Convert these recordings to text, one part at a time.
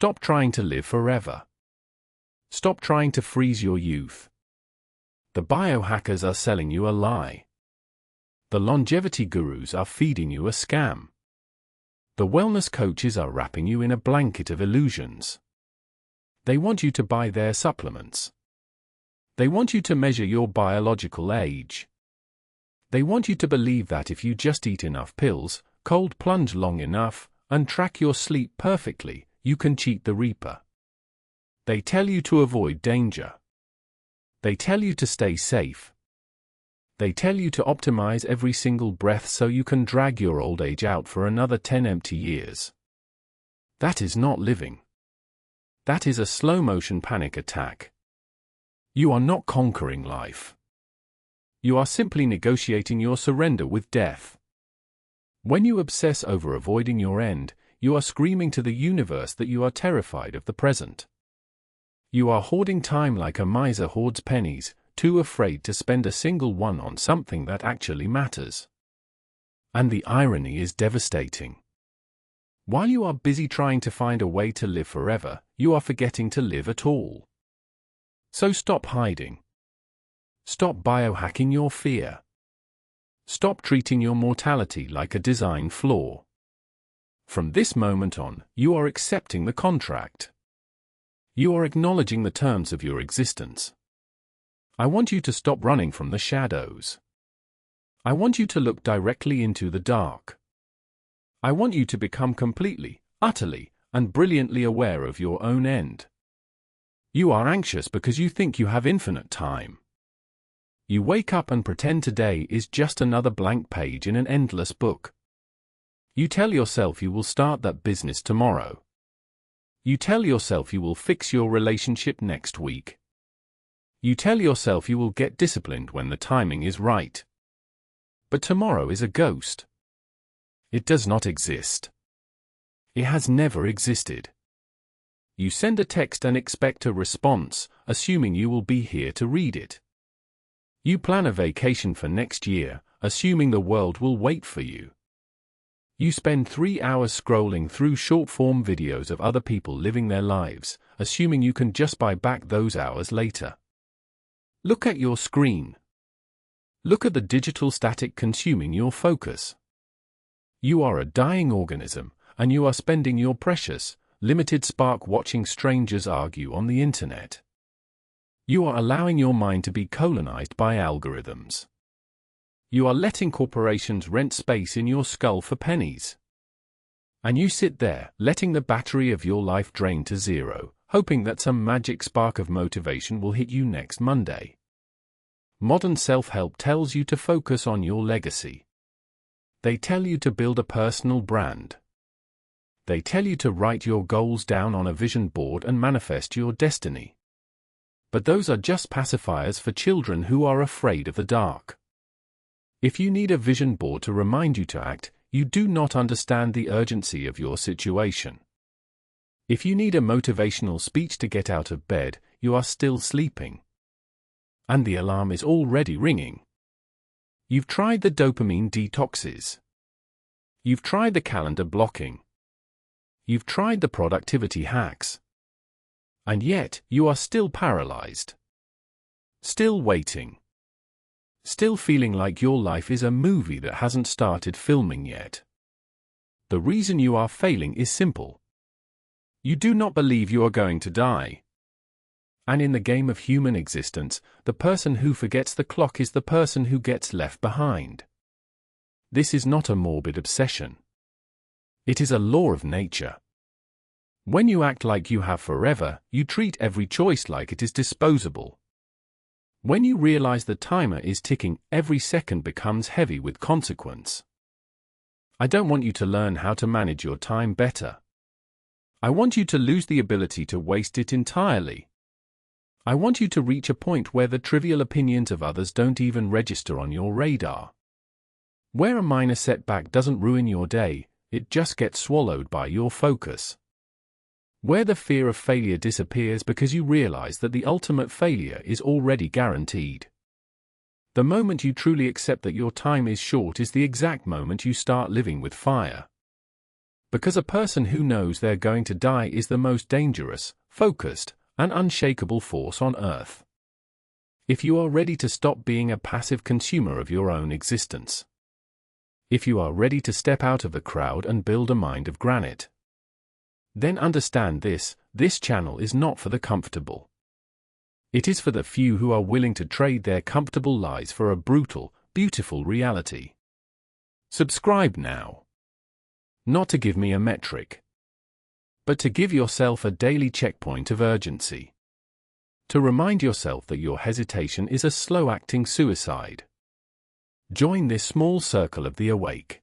Stop trying to live forever. Stop trying to freeze your youth. The biohackers are selling you a lie. The longevity gurus are feeding you a scam. The wellness coaches are wrapping you in a blanket of illusions. They want you to buy their supplements. They want you to measure your biological age. They want you to believe that if you just eat enough pills, cold plunge long enough, and track your sleep perfectly, you can cheat the Reaper. They tell you to avoid danger. They tell you to stay safe. They tell you to optimize every single breath so you can drag your old age out for another 10 empty years. That is not living. That is a slow-motion panic attack. You are not conquering life. You are simply negotiating your surrender with death. When you obsess over avoiding your end, you are screaming to the universe that you are terrified of the present. You are hoarding time like a miser hoards pennies, too afraid to spend a single one on something that actually matters. And the irony is devastating. While you are busy trying to find a way to live forever, you are forgetting to live at all. So stop hiding. Stop biohacking your fear. Stop treating your mortality like a design flaw. From this moment on, you are accepting the contract. You are acknowledging the terms of your existence. I want you to stop running from the shadows. I want you to look directly into the dark. I want you to become completely, utterly, and brilliantly aware of your own end. You are anxious because you think you have infinite time. You wake up and pretend today is just another blank page in an endless book. You tell yourself you will start that business tomorrow. You tell yourself you will fix your relationship next week. You tell yourself you will get disciplined when the timing is right. But tomorrow is a ghost. It does not exist. It has never existed. You send a text and expect a response, assuming you will be here to read it. You plan a vacation for next year, assuming the world will wait for you. You spend 3 hours scrolling through short-form videos of other people living their lives, assuming you can just buy back those hours later. Look at your screen. Look at the digital static consuming your focus. You are a dying organism, and you are spending your precious, limited spark watching strangers argue on the internet. You are allowing your mind to be colonized by algorithms. You are letting corporations rent space in your skull for pennies. And you sit there, letting the battery of your life drain to zero, hoping that some magic spark of motivation will hit you next Monday. Modern self-help tells you to focus on your legacy. They tell you to build a personal brand. They tell you to write your goals down on a vision board and manifest your destiny. But those are just pacifiers for children who are afraid of the dark. If you need a vision board to remind you to act, you do not understand the urgency of your situation. If you need a motivational speech to get out of bed, you are still sleeping. And the alarm is already ringing. You've tried the dopamine detoxes. You've tried the calendar blocking. You've tried the productivity hacks. And yet, you are still paralyzed. Still waiting. Still feeling like your life is a movie that hasn't started filming yet. The reason you are failing is simple. You do not believe you are going to die. And in the game of human existence, the person who forgets the clock is the person who gets left behind. This is not a morbid obsession. It is a law of nature. When you act like you have forever, you treat every choice like it is disposable. When you realize the timer is ticking, every second becomes heavy with consequence. I don't want you to learn how to manage your time better. I want you to lose the ability to waste it entirely. I want you to reach a point where the trivial opinions of others don't even register on your radar. Where a minor setback doesn't ruin your day, it just gets swallowed by your focus. Where the fear of failure disappears because you realize that the ultimate failure is already guaranteed. The moment you truly accept that your time is short is the exact moment you start living with fire. Because a person who knows they're going to die is the most dangerous, focused, and unshakable force on earth. If you are ready to stop being a passive consumer of your own existence. If you are ready to step out of the crowd and build a mind of granite. Then understand this channel is not for the comfortable. It is for the few who are willing to trade their comfortable lies for a brutal, beautiful reality. Subscribe now. Not to give me a metric, but to give yourself a daily checkpoint of urgency. To remind yourself that your hesitation is a slow-acting suicide. Join this small circle of the awake.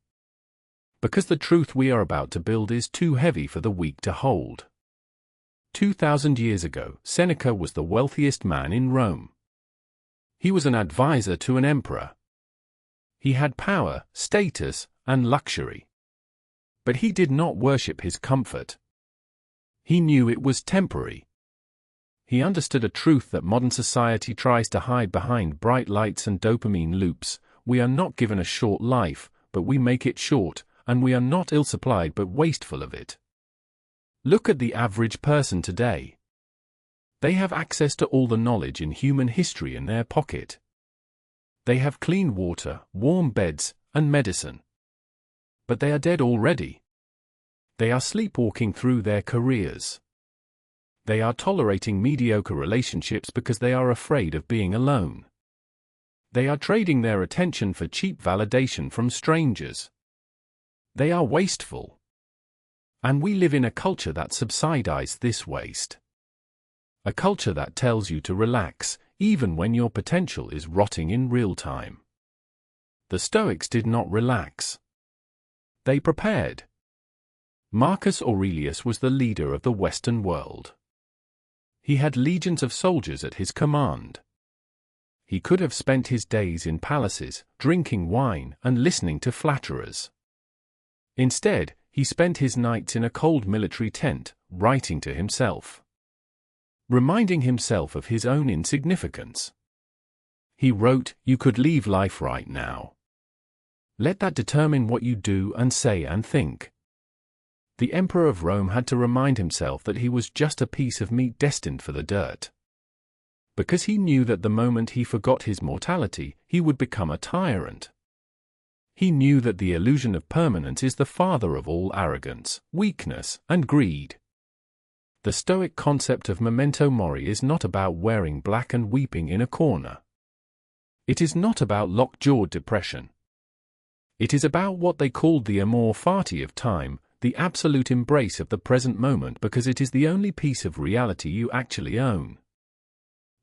Because the truth we are about to build is too heavy for the weak to hold. 2,000 years ago, Seneca was the wealthiest man in Rome. He was an advisor to an emperor. He had power, status, and luxury. But he did not worship his comfort. He knew it was temporary. He understood a truth that modern society tries to hide behind bright lights and dopamine loops. We are not given a short life, but we make it short, and we are not ill-supplied but wasteful of it. Look at the average person today. They have access to all the knowledge in human history in their pocket. They have clean water, warm beds, and medicine. But they are dead already. They are sleepwalking through their careers. They are tolerating mediocre relationships because they are afraid of being alone. They are trading their attention for cheap validation from strangers. They are wasteful. And we live in a culture that subsidizes this waste. A culture that tells you to relax, even when your potential is rotting in real time. The Stoics did not relax. They prepared. Marcus Aurelius was the leader of the Western world. He had legions of soldiers at his command. He could have spent his days in palaces, drinking wine and listening to flatterers. Instead, he spent his nights in a cold military tent, writing to himself. Reminding himself of his own insignificance. He wrote, "You could leave life right now. Let that determine what you do and say and think." The Emperor of Rome had to remind himself that he was just a piece of meat destined for the dirt. Because he knew that the moment he forgot his mortality, he would become a tyrant. He knew that the illusion of permanence is the father of all arrogance, weakness, and greed. The Stoic concept of memento mori is not about wearing black and weeping in a corner. It is not about lockjawed depression. It is about what they called the amor fati of time, the absolute embrace of the present moment, because it is the only piece of reality you actually own.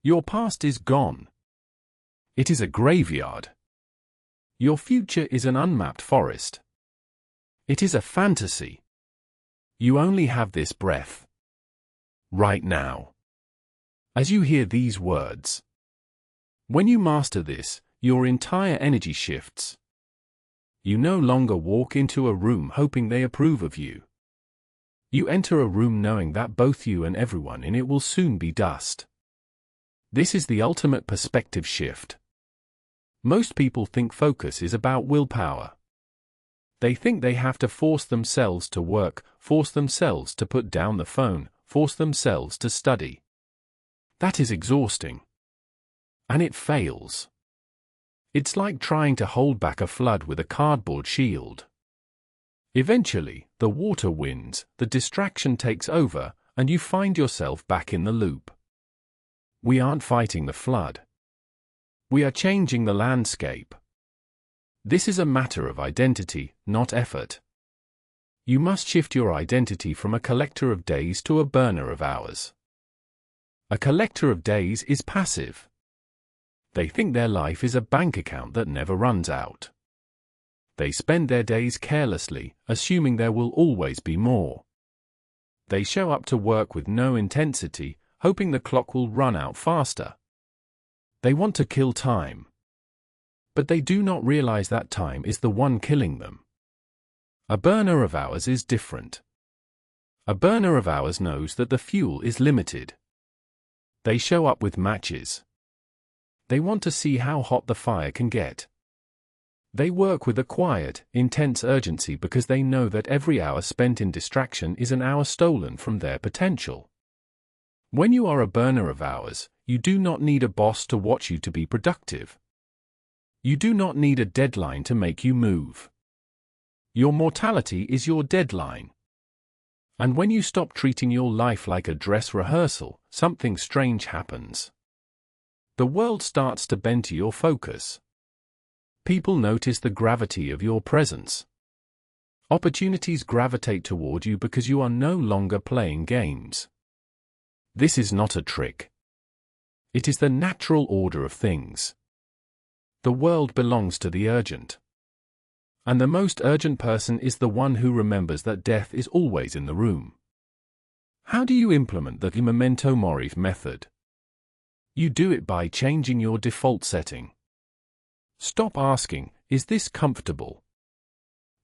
Your past is gone. It is a graveyard. Your future is an unmapped forest. It is a fantasy. You only have this breath. Right now. As you hear these words. When you master this, your entire energy shifts. You no longer walk into a room hoping they approve of you. You enter a room knowing that both you and everyone in it will soon be dust. This is the ultimate perspective shift. Most people think focus is about willpower. They think they have to force themselves to work, force themselves to put down the phone, force themselves to study. That is exhausting. And it fails. It's like trying to hold back a flood with a cardboard shield. Eventually, the water wins, the distraction takes over, and you find yourself back in the loop. We aren't fighting the flood. We are changing the landscape. This is a matter of identity, not effort. You must shift your identity from a collector of days to a burner of hours. A collector of days is passive. They think their life is a bank account that never runs out. They spend their days carelessly, assuming there will always be more. They show up to work with no intensity, hoping the clock will run out faster. They want to kill time. But they do not realize that time is the one killing them. A burner of hours is different. A burner of hours knows that the fuel is limited. They show up with matches. They want to see how hot the fire can get. They work with a quiet, intense urgency because they know that every hour spent in distraction is an hour stolen from their potential. When you are a burner of hours, you do not need a boss to watch you to be productive. You do not need a deadline to make you move. Your mortality is your deadline. And when you stop treating your life like a dress rehearsal, something strange happens. The world starts to bend to your focus. People notice the gravity of your presence. Opportunities gravitate toward you because you are no longer playing games. This is not a trick. It is the natural order of things. The world belongs to the urgent. And the most urgent person is the one who remembers that death is always in the room. How do you implement the Memento Mori method? You do it by changing your default setting. Stop asking, "Is this comfortable?"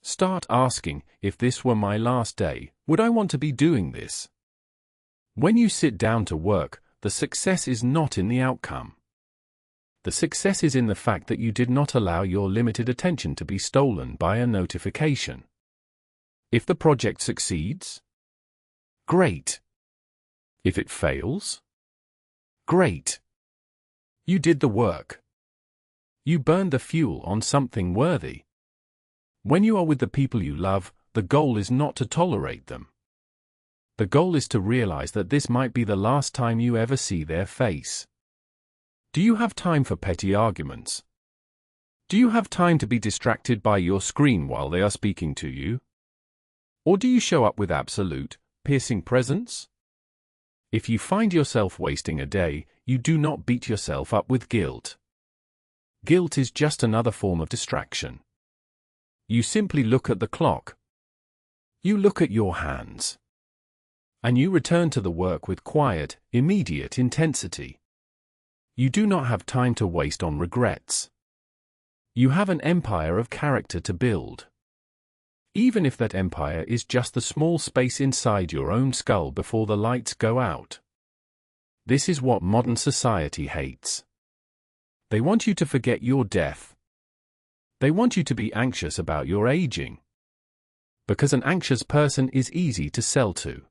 Start asking, "If this were my last day, would I want to be doing this?" When you sit down to work, the success is not in the outcome. The success is in the fact that you did not allow your limited attention to be stolen by a notification. If the project succeeds, great. If it fails, great. You did the work. You burned the fuel on something worthy. When you are with the people you love, the goal is not to tolerate them. The goal is to realize that this might be the last time you ever see their face. Do you have time for petty arguments? Do you have time to be distracted by your screen while they are speaking to you? Or do you show up with absolute, piercing presence? If you find yourself wasting a day, you do not beat yourself up with guilt. Guilt is just another form of distraction. You simply look at the clock. You look at your hands. And you return to the work with quiet, immediate intensity. You do not have time to waste on regrets. You have an empire of character to build. Even if that empire is just the small space inside your own skull before the lights go out. This is what modern society hates. They want you to forget your death. They want you to be anxious about your aging. Because an anxious person is easy to sell to.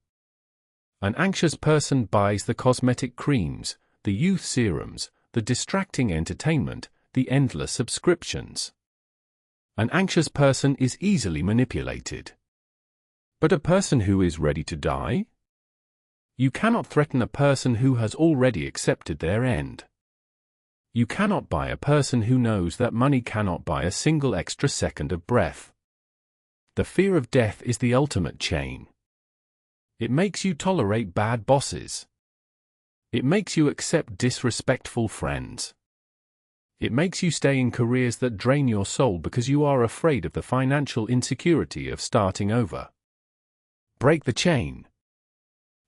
An anxious person buys the cosmetic creams, the youth serums, the distracting entertainment, the endless subscriptions. An anxious person is easily manipulated. But a person who is ready to die? You cannot threaten a person who has already accepted their end. You cannot buy a person who knows that money cannot buy a single extra second of breath. The fear of death is the ultimate chain. It makes you tolerate bad bosses. It makes you accept disrespectful friends. It makes you stay in careers that drain your soul because you are afraid of the financial insecurity of starting over. Break the chain.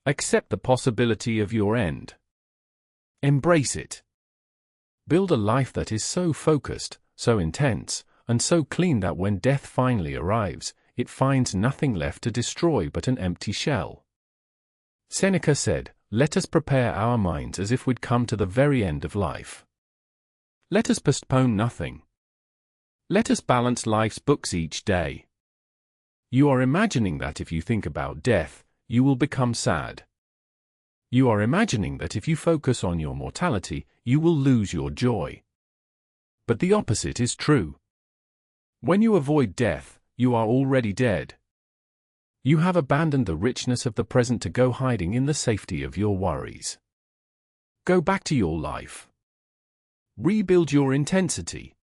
Accept the possibility of your end. Embrace it. Build a life that is so focused, so intense, and so clean that when death finally arrives, it finds nothing left to destroy but an empty shell. Seneca said, "Let us prepare our minds as if we'd come to the very end of life. Let us postpone nothing. Let us balance life's books each day." You are imagining that if you think about death, you will become sad. You are imagining that if you focus on your mortality, you will lose your joy. But the opposite is true. When you avoid death, you are already dead. You have abandoned the richness of the present to go hiding in the safety of your worries. Go back to your life. Rebuild your intensity.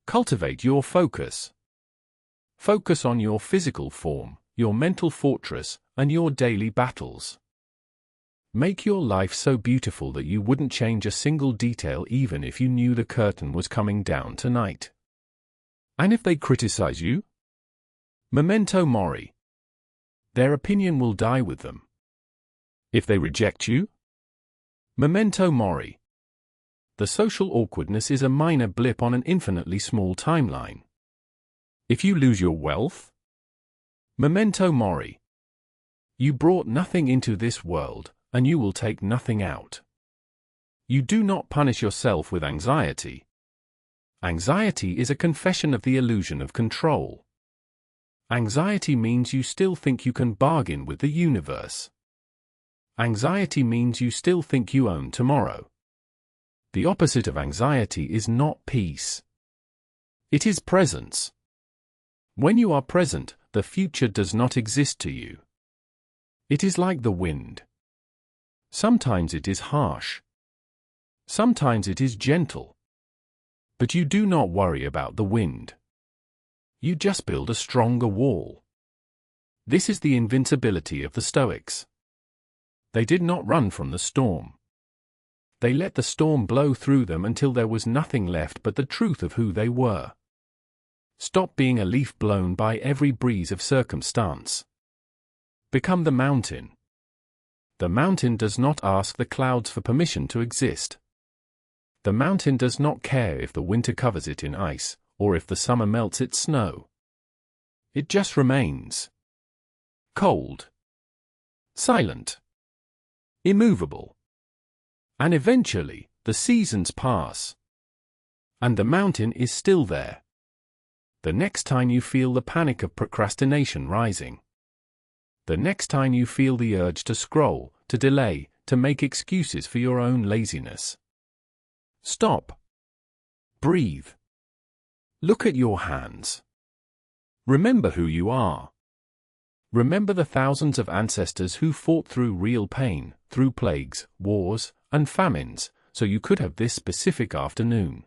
Cultivate your focus. Focus on your physical form, your mental fortress, and your daily battles. Make your life so beautiful that you wouldn't change a single detail even if you knew the curtain was coming down tonight. And if they criticize you? Memento Mori. Their opinion will die with them. If they reject you? Memento Mori. The social awkwardness is a minor blip on an infinitely small timeline. If you lose your wealth? Memento Mori. You brought nothing into this world, and you will take nothing out. You do not punish yourself with anxiety. Anxiety is a confession of the illusion of control. Anxiety means you still think you can bargain with the universe. Anxiety means you still think you own tomorrow. The opposite of anxiety is not peace. It is presence. When you are present, the future does not exist to you. It is like the wind. Sometimes it is harsh. Sometimes it is gentle. But you do not worry about the wind. You just build a stronger wall. This is the invincibility of the Stoics. They did not run from the storm. They let the storm blow through them until there was nothing left but the truth of who they were. Stop being a leaf blown by every breeze of circumstance. Become the mountain. The mountain does not ask the clouds for permission to exist. The mountain does not care if the winter covers it in ice, or if the summer melts its snow. It just remains. Cold. Silent. Immovable. And eventually, the seasons pass. And the mountain is still there. The next time you feel the panic of procrastination rising. The next time you feel the urge to scroll, to delay, to make excuses for your own laziness. Stop. Breathe. Look at your hands. Remember who you are. Remember the thousands of ancestors who fought through real pain, through plagues, wars, and famines, so you could have this specific afternoon.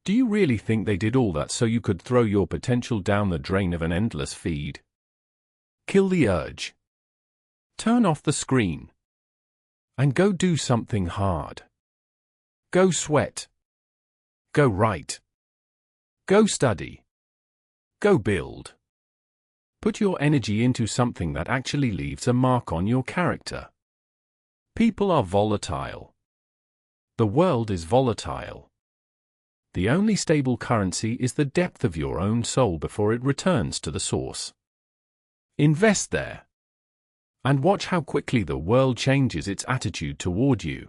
Do you really think they did all that so you could throw your potential down the drain of an endless feed? Kill the urge. Turn off the screen. And go do something hard. Go sweat. Go write. Go study. Go build. Put your energy into something that actually leaves a mark on your character. People are volatile. The world is volatile. The only stable currency is the depth of your own soul before it returns to the source. Invest there. And watch how quickly the world changes its attitude toward you.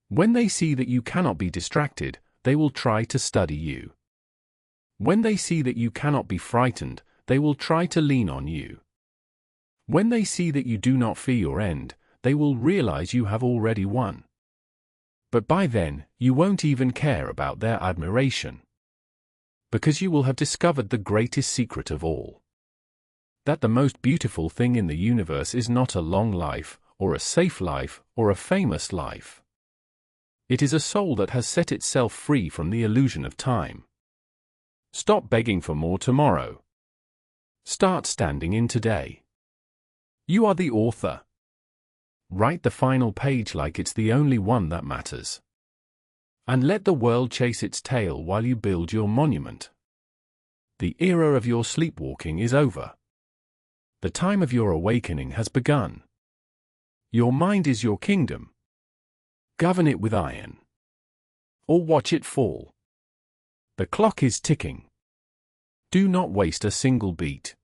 When they see that you cannot be distracted, they will try to study you. When they see that you cannot be frightened, they will try to lean on you. When they see that you do not fear your end, they will realize you have already won. But by then, you won't even care about their admiration. Because you will have discovered the greatest secret of all. That the most beautiful thing in the universe is not a long life, or a safe life, or a famous life. It is a soul that has set itself free from the illusion of time. Stop begging for more tomorrow. Start standing in today. You are the author. Write the final page like it's the only one that matters. And let the world chase its tail while you build your monument. The era of your sleepwalking is over. The time of your awakening has begun. Your mind is your kingdom. Govern it with iron. Or watch it fall. The clock is ticking. Do not waste a single beat.